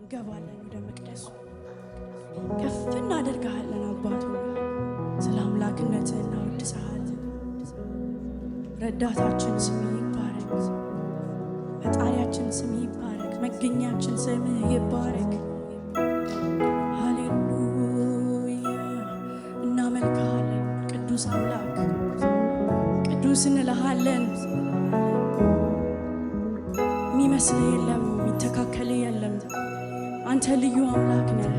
እንገባለን ወደ መቅደሱ ከፍ እናደርግሃለን አባቱ ስለ አምላክነትህ እናወድስሃለን። ረዳታችን ስምህ ይባረክ፣ ፈጣሪያችን ስምህ ይባረክ፣ መገኛችን ስምህ ይባረክ። ሃሌሉያ እናመልክሃለን ቅዱስ አምላክ፣ ቅዱስ እንልሃለን። የሚመስልህ የለም፣ የሚተካከልህ የለም። አንተ ልዩ አምላክ ነህ።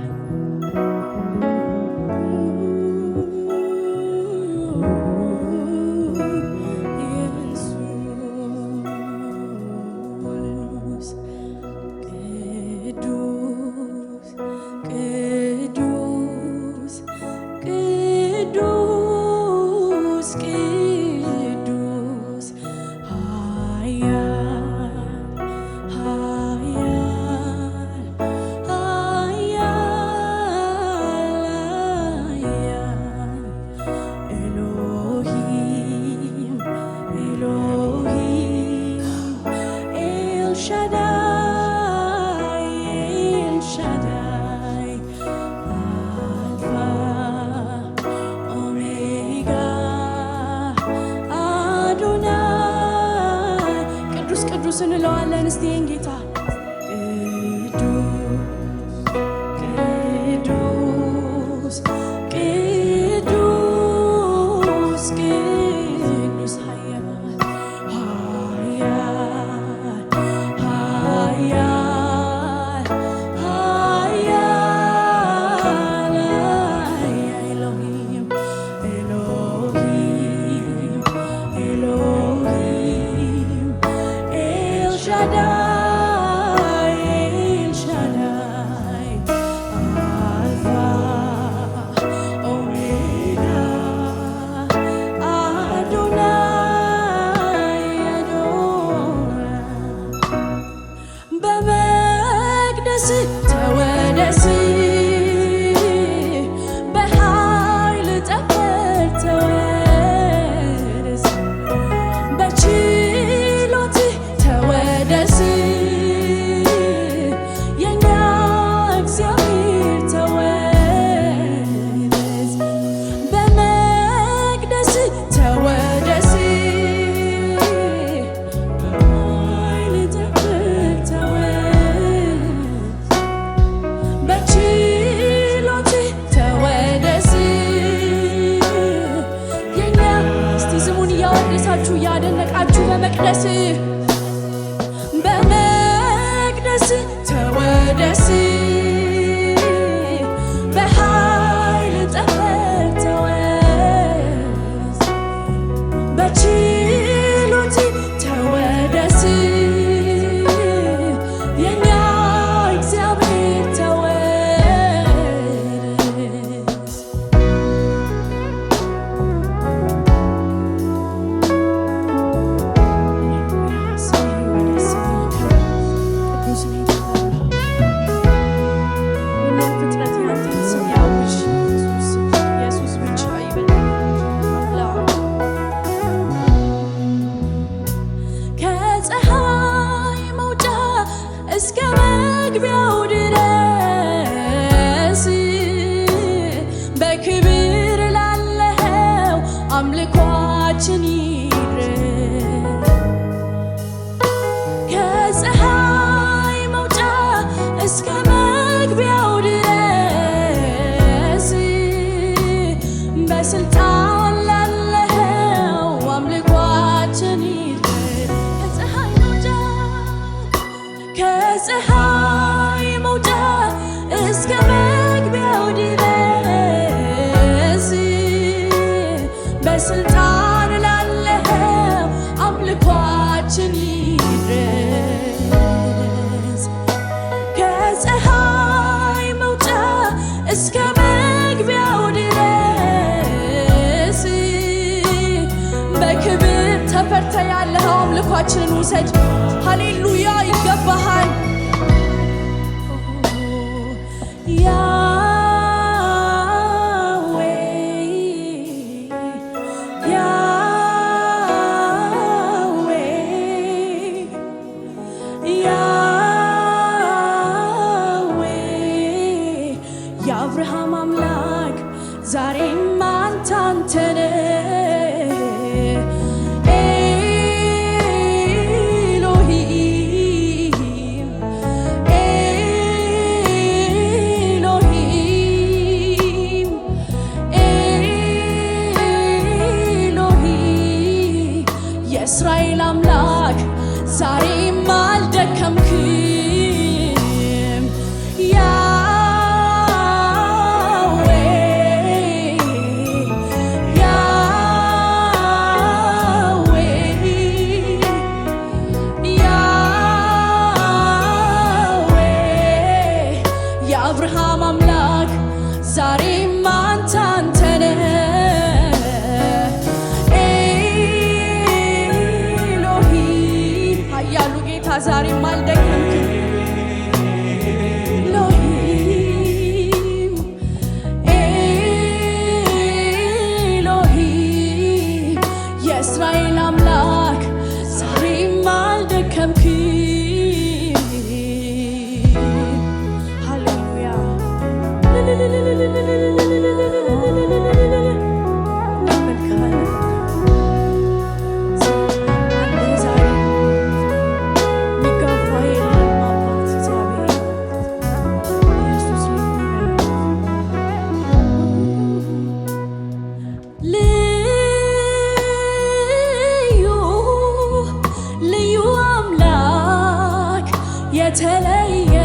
ቅዱስ እንለዋለን እስቲ ይህን ጌታ ቅዱስ ቅዱስ ቅዱስ ኃያል ኃያል ኃያል ኤሎሂም ኤሎሂም ኤሎሂም ኤልሻዳይ ኤልሻዳይ አልፋ ኦሜጋ አዶናይ አዶናይ በመቅደስ ተወደስ በኃይል ጠፈር ተወደስ በችሎት ተወደስ የኛ እግዚአብሔር ተወደስ በመቅደስ ተወደስ በኃይል ጠፈር ተወደስ በችሎት ተወደስ የኛ እስቲ ስሙን እያወደሳችሁ እያደነቃችሁ በመቅደስ በመቅደስ ተወደስ በኃይል ጠፈር ተወደስ በችሎት ተወደስ የኛ እግዚአብሔር ተወደስ ከፀሐይ መውጫ እስከ መግቢያው ድረስ በክብር ላለኸው አምልኳችን ይድረስ። ከፀሐይ መውጫ እስከ መግቢያው ድረስ በስልጣን ላለኸው አምልኳችን ይድረስ። ከፀሐይ መውጫ እስከ መግቢያው ድረስ በስልጣን ላለኸው አምልኳችን ይድረስ። ከፀሐይ መውጫ እስከ መግቢያው ድረስ በክብር ተፈርተ ያለኸው አምልኳችንን ውሰድ። ሃሌሉያ ይገባሃል። ያዌ ያዌ ያዌ ዛሬም አንተ ነህ የእስራኤል አምላክ ዛሬም አልደከምክም ያዌ ያዌ ያዌ የአብርሃም አምላክ ዛሬም አንተ ነህ ዛሬም አልደከምክም ኤሎሂም ኤሎሂም የእስራኤል አምላክ ዛሬም አልደከምክም። ሃሌሉያ የተለየ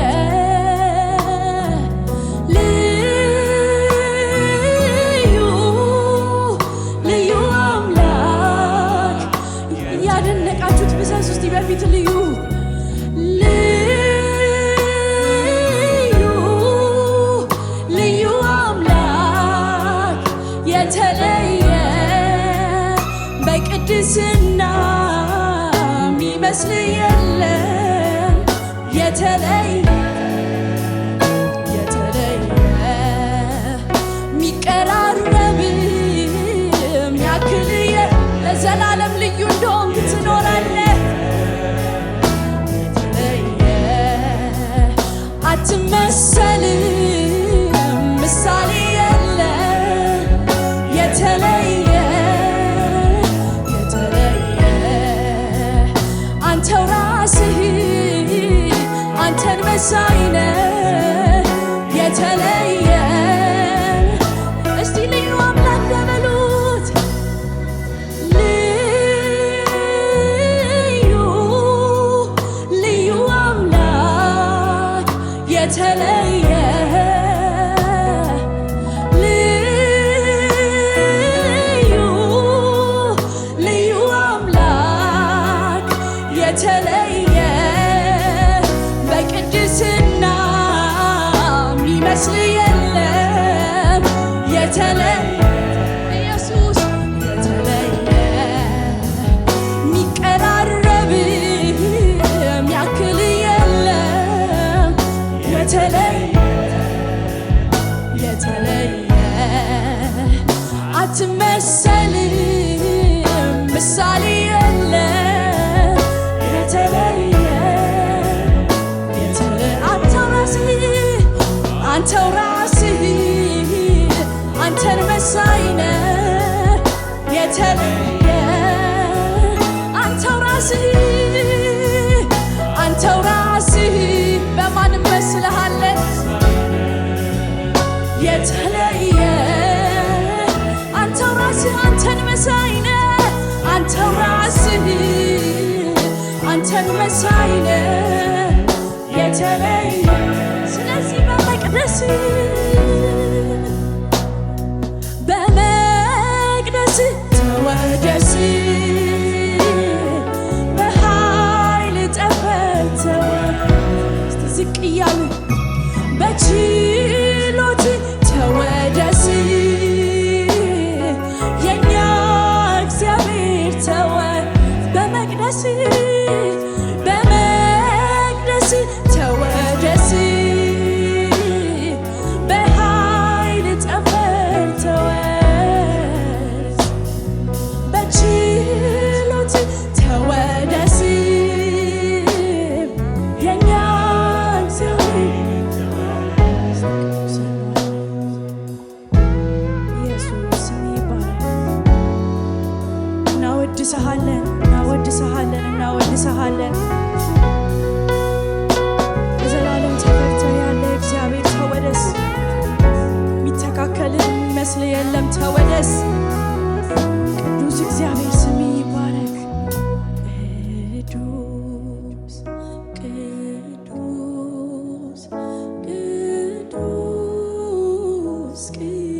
ልዩ ልዩ አምላክ ያደነቃችሁት ብዛት ውስጥ በፊት ልዩ ልዩ ልዩ አምላክ የተለየ በቅድስና የሚመስል የለም የተለየ ሚቀራረብ ሚያክል ለዘላለም ልዩ እንደሆንክ ትኖራለህ። የተለየ አትመሰልም ምሳሌ የለ የተለየ አንተው ራስህ አንተን መሳይ ነህ የተለየ እስቲ ልዩ አምላክ በሉት ልዩ ልዩ አምላክ የተለየ ልዩ ልዩ አምላክ የተለየ በቅድስና የሚመስል የለም የተለየ ኢየሱስ የተለየ ሚቀራረብ የሚያክል የለም የተለየ አትመሰልም ምሳሌ የለም የተለየ አንተው ራስህ አንተን መሳይ ነህ የተለየ አንተው ራስህ በማን መስልሃለህ የተለየ አንተው ራስህ አንተን መሳይ ነህ አንተው ራስህ አንተን መሳይ ነህ የተለየ ስለዚህ በመቅደስ ተወደስ በኃይል ጠፈተው ዝቅ እያሉ በችሎት ተወደስ የኛ እግዚአብሔር በመቅደስ ተወደስ በኃይል ጠፈተው በችሎት ተወደስ የኛ እግዚአብሔር ይቀደስ። ቅዱስ እግዚአብሔር ስም ይባረክ። ቅዱስ ቅዱስ ቅዱስ ቅዱስ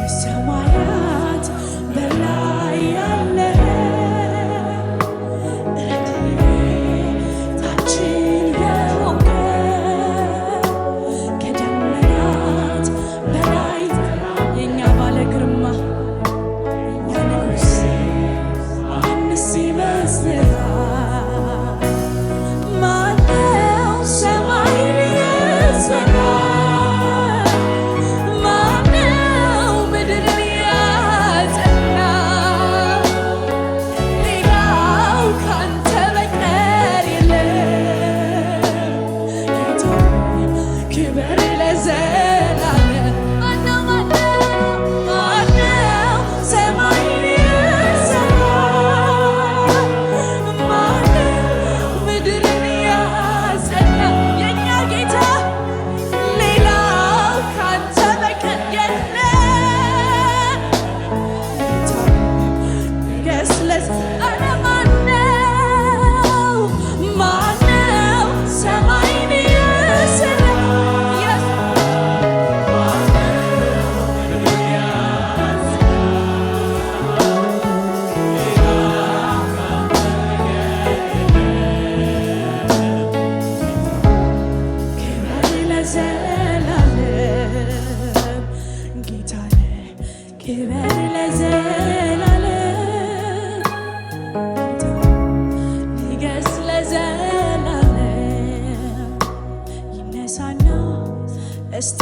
ከሰማያት በላይ ያለ ረድኤታችን የሆንክ ከደመናት በላይ የእኛ ባለ ግርማ የእኛ ንጉሥ ማንስ ይመስልሃል? ማነው ሰማይን የሠራ? ማነው ምድርን ያጸና? ሌላው ካንተ በቀር የለም። ጌታ ክብር ለዘላለም። ማነው ሰማይን የሠራ? ማነው ምድርን ያጸና? የእኛ ጌታ ሌላው ካንተ በቀር የለም። ጌታ ንገሥ ለዘላለም። ማነው ሰማይን የሠራ? ክብር ለዘላለም ጌታ ነህ። ክብር ለዘላለም ጌታ ንገሥ ለዘላለም። ይነሳና እስቲ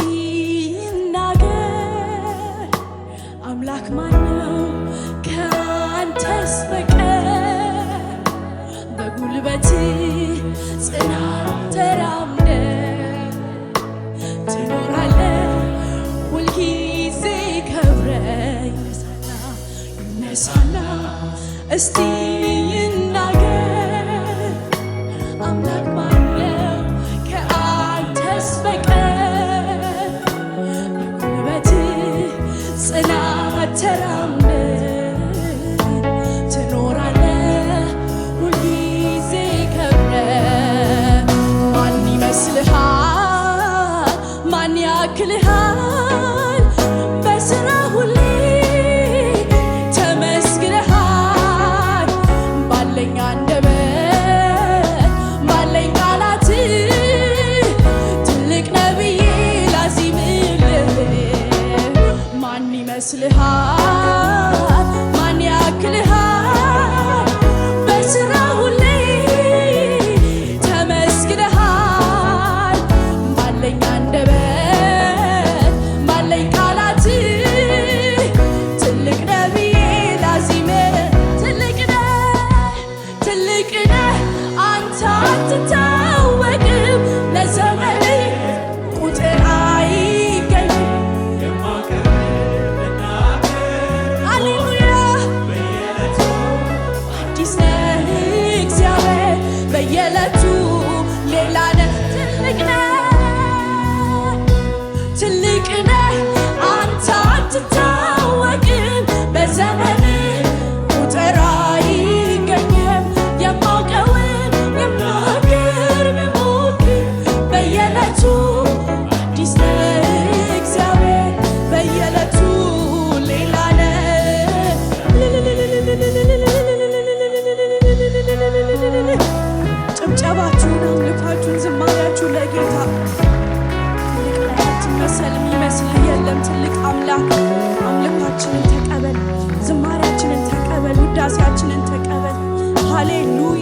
ይናገር አምላክ ማነው ከአንተስ በቀር? በጉልበት ጽናት ተራምደ ትኖራለህ ሁልጊዜ ከብረ። ይነሳና እስቲ ይናገር አምላክ ማነው ከአንተስ በቀር? በጉልበት ጽናት ተራምደ ትኖራለህ ሁልጊዜ ከብረ። ማን ይመስልሃል? ማን ያክልሃል? በሥራ ሁሌ ተመስግነሃል። ባለኝ አንደበት ባለኝ ቃላት ትልቅ ነብዬ ላዚምልህ። ማን ይመስልሃል? ማን ያክልሃል? በሥራ ሁሌ ተመስግነሃል። ባለኝ አንደበት ባለኝ ቃላት ትልቅ ነብዬ ላዚምህ። ትልቅ ነህ አንተ አትታወቅም። ለዘመንህ ቁጥር አይገኝም። ሃሌሉያ አዲስ ነህ እግዚአብሔር በየዕለቱ ሌላ ነህ። ትልቅ ነህ አንተ አትታወቅም። በዘመንህ ቁጥር አይገኝም። የማውቀውን የምናገር ብሞክር በየዕለቱ አዲስ ነህ እግዚአብሔር በየዕለቱ ሌላ ነህ። ጭብጨባችሁን፣ አምልካችሁን፣ ዝማሬያችሁን ለጌታ ትልቅ ነህ። አትመሰል፣ የሚመስልህ የለም። ትልቅ አምላክ አምልካችንን ተቀበል፣ ዝማሬያችንን ተቀበል፣ ውዳሴያችንን ተቀበል። ሃሌሉያ